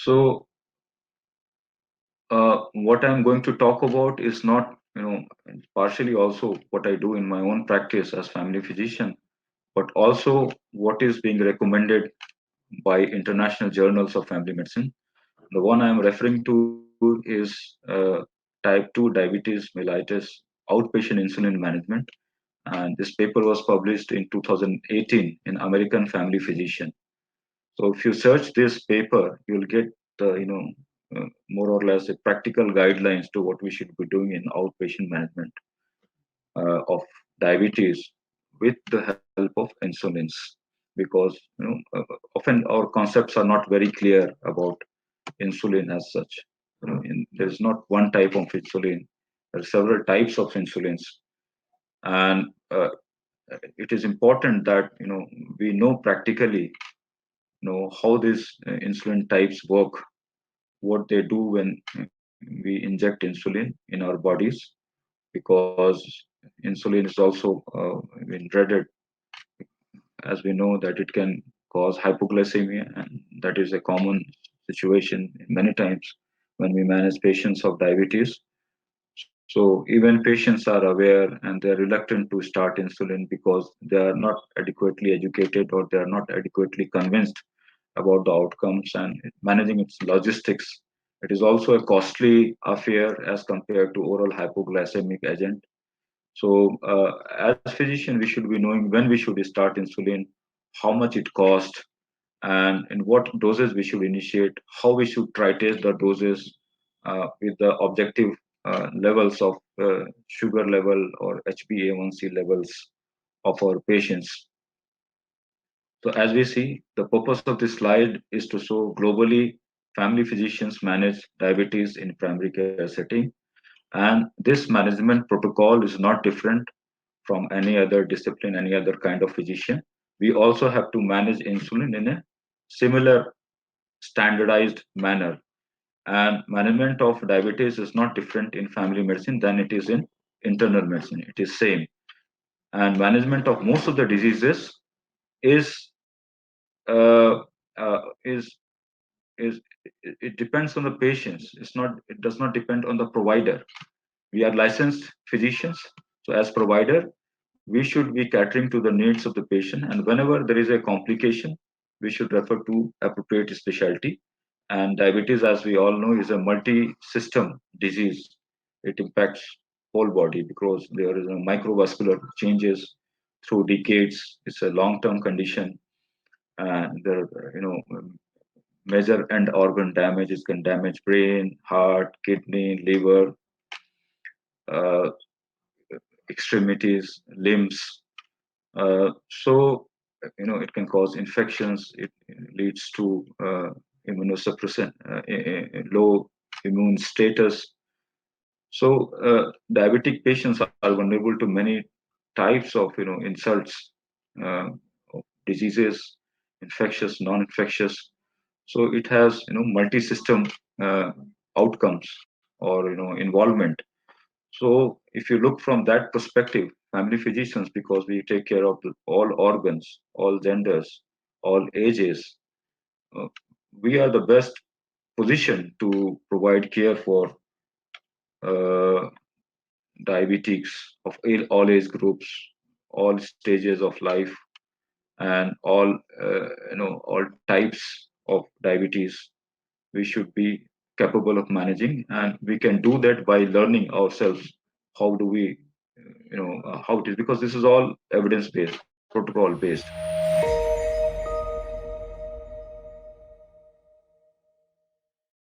So what I'm going to talk about is not, partially also what I do in my own practice as family physician, but also what is being recommended by international journals of family medicine. The one I'm referring to is type 2 diabetes mellitus outpatient insulin management. And this paper was published in 2018 in American Family Physician. So if you search this paper, you'll get more or less a practical guidelines to what we should be doing in outpatient management of diabetes with the help of insulins, because often our concepts are not very clear about insulin as such. There's not one type of insulin. There are several types of insulins, and it is important that we know practically how these insulin types work, what they do when we inject insulin in our bodies, because insulin is also dreaded, as we know that it can cause hypoglycemia, and that is a common situation many times when we manage patients of diabetes. So even patients are aware and they're reluctant to start insulin because they are not adequately educated, or they are not adequately convinced about the outcomes and managing its logistics. It is also a costly affair as compared to oral hypoglycemic agent. So, as physician, we should be knowing when we should start insulin, how much it costs, and in what doses we should initiate, how we should titrate the doses with the objective levels of sugar level or HbA1c levels of our patients. So as we see, the purpose of this slide is to show globally family physicians manage diabetes in primary care setting, and this management protocol is not different from any other discipline, any other kind of physician. We also have to manage insulin in a similar standardized manner. And management of diabetes is not different in family medicine than it is in internal medicine. It is same. And management of most of the diseases is uh, is is it depends on the patients. It does not depend on the provider. We are licensed physicians, so as provider, we should be catering to the needs of the patient, and whenever there is a complication, we should refer to appropriate specialty. And diabetes, as we all know, is a multi-system disease. It impacts whole body because there is a microvascular changes through decades. It's a long-term condition, and there, major end organ damages can damage brain, heart, kidney, liver, uh, extremities, limbs. So, it can cause infections. It leads to immunosuppressant, low immune status. So, diabetic patients are vulnerable to many types of, insults, uh, of diseases, infectious, non-infectious. So it has, multi-system uh, outcomes, or involvement. So if you look from that perspective, family physicians, because we take care of all organs, all genders, all ages, uh, we are the best position to provide care for uh, diabetics of all age groups, all stages of life, and all types of diabetes. We should be capable of managing, and we can do that by learning ourselves. How do we how it is, because this is all evidence based, protocol based.